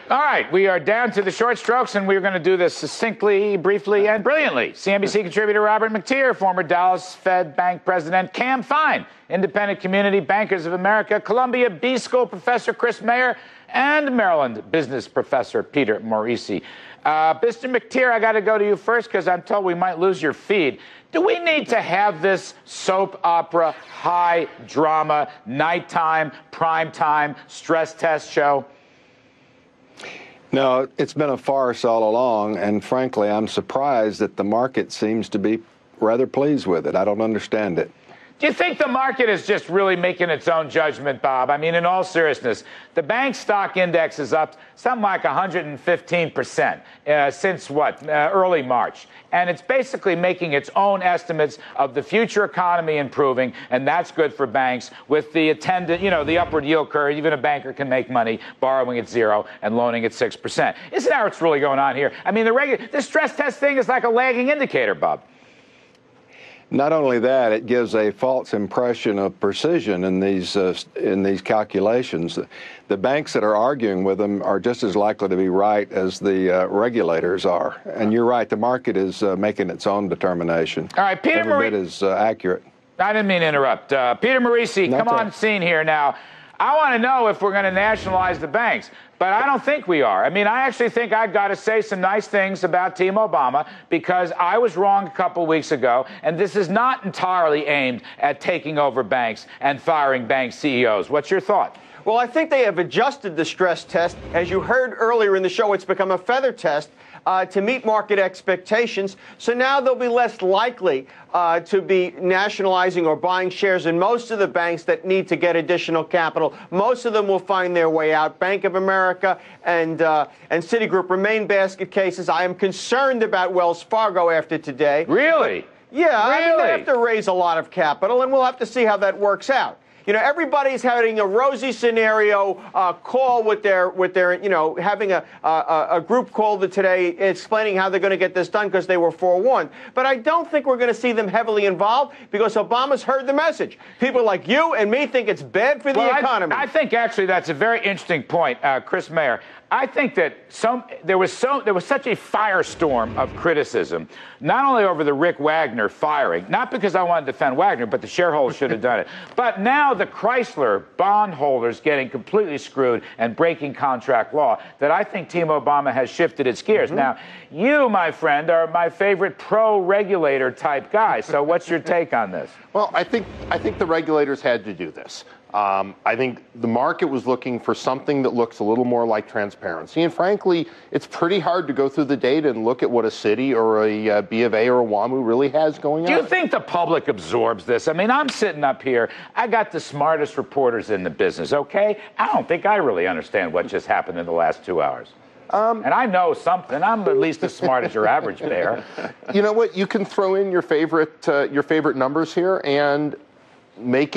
All right, we are down to the short strokes, and we're going to do this succinctly, briefly, and brilliantly. CNBC contributor Robert McTeer, former Dallas Fed Bank president Cam Fine, Independent Community Bankers of America, Columbia B School professor Chris Mayer, and Maryland business professor Peter Morici. Mr. McTeer, I got to go to you first because I'm told we might lose your feed. Do we need to have this soap opera, high drama, nighttime, primetime, stress test show? No, it's been a farce all along, and frankly, I'm surprised that the market seems to be rather pleased with it. I don't understand it. Do you think the market is just really making its own judgment, Bob? I mean, in all seriousness, the bank stock index is up something like 115% since early March. And it's basically making its own estimates of the future economy improving, and that's good for banks with the attendant, the upward yield curve. Even a banker can make money borrowing at 0 and loaning at 6%. Isn't that what's really going on here? I mean, the stress test thing is like a lagging indicator, Bob. Not only that, it gives a false impression of precision in these calculations. The banks that are arguing with them are just as likely to be right as the regulators are. And you're right, the market is making its own determination. All right, Peter Every bit is accurate. I didn't mean to interrupt. Peter Morici, come on scene here now. I want to know if we're going to nationalize the banks, but I don't think we are. I mean, I actually think I've got to say some nice things about Team Obama because I was wrong a couple weeks ago, and this is not entirely aimed at taking over banks and firing bank CEOs. What's your thought? Well, I think they have adjusted the stress test. As you heard earlier in the show, it's become a feather test to meet market expectations. So now they'll be less likely to be nationalizing or buying shares in most of the banks that need to get additional capital. Most of them will find their way out. Bank of America and Citigroup remain basket cases. I am concerned about Wells Fargo after today. Really? Yeah, really? I mean, they have to raise a lot of capital, and we'll have to see how that works out. Everybody's having a rosy scenario call with their having a group call today explaining how they're going to get this done because they were forewarned. But I don't think we're going to see them heavily involved because Obama's heard the message. People like you and me think it's bad for the economy. I think actually that's a very interesting point, Chris Mayer. I think that there was such a firestorm of criticism, not only over the Rick Wagner firing, not because I want to defend Wagner, but the shareholders should have done it. But now the Chrysler bondholders getting completely screwed and breaking contract law, that I think Team Obama has shifted its gears. Now, you, my friend, are my favorite pro-regulator type guy. So what's your take on this? Well, I think the regulators had to do this. I think the market was looking for something that looks a little more like transparency. And frankly, it's pretty hard to go through the data and look at what a Citi or a B of A or a WAMU really has going on. Do you think the public absorbs this? I mean, I'm sitting up here. I got the smartest reporters in the business, okay? I don't think I really understand what just happened in the last 2 hours. And I know something. I'm at least as smart as your average bear. You know what? You can throw in your favorite numbers here and make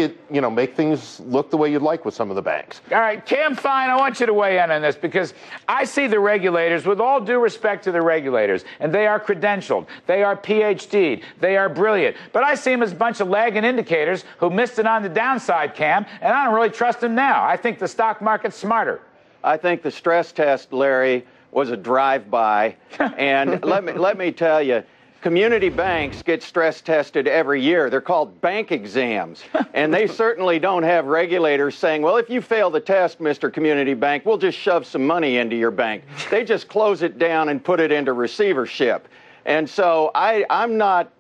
things look the way you'd like with some of the banks. All right, Cam Fine, I want you to weigh in on this because I see the regulators, with all due respect to the regulators, and they are credentialed, they are PhD'd, they are brilliant, but I see them as a bunch of lagging indicators who missed it on the downside, Cam, and I don't really trust them now. I think the stock market's smarter. I think the stress test, Larry, was a drive-by, and let me tell you, community banks get stress tested every year. They're called bank exams. And they certainly don't have regulators saying, well, if you fail the test, Mr. Community Bank, we'll just shove some money into your bank. They just close it down and put it into receivership. And so I'm not,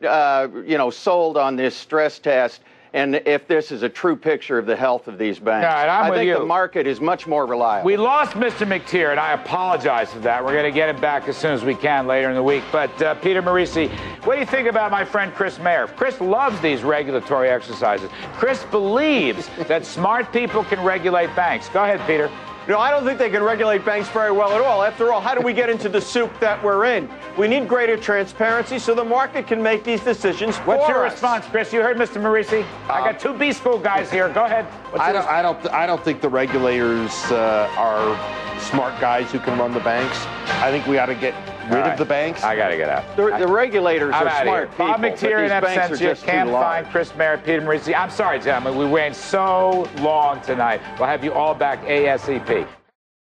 sold on this stress test. And if this is a true picture of the health of these banks, right, I think the market is much more reliable. We lost Mr. McTeer, and I apologize for that. We're going to get him back as soon as we can later in the week. But Peter Morici, what do you think about my friend Chris Mayer? Chris loves these regulatory exercises. Chris believes that smart people can regulate banks. Go ahead, Peter. No, I don't think they can regulate banks very well at all. After all, how do we get into the soup that we're in? We need greater transparency so the market can make these decisions for us. What's your response, Chris? You heard Mr. Morici? I got two B school guys here. Go ahead. I don't think the regulators are smart guys who can run the banks. I think we ought to get rid of the banks. I got to get out. The regulators are smart people. Bob McTeer in absentia, Cam Fine, Chris Mayer, Peter Morici. I'm sorry, gentlemen. We ran so long tonight. We'll have you all back ASAP.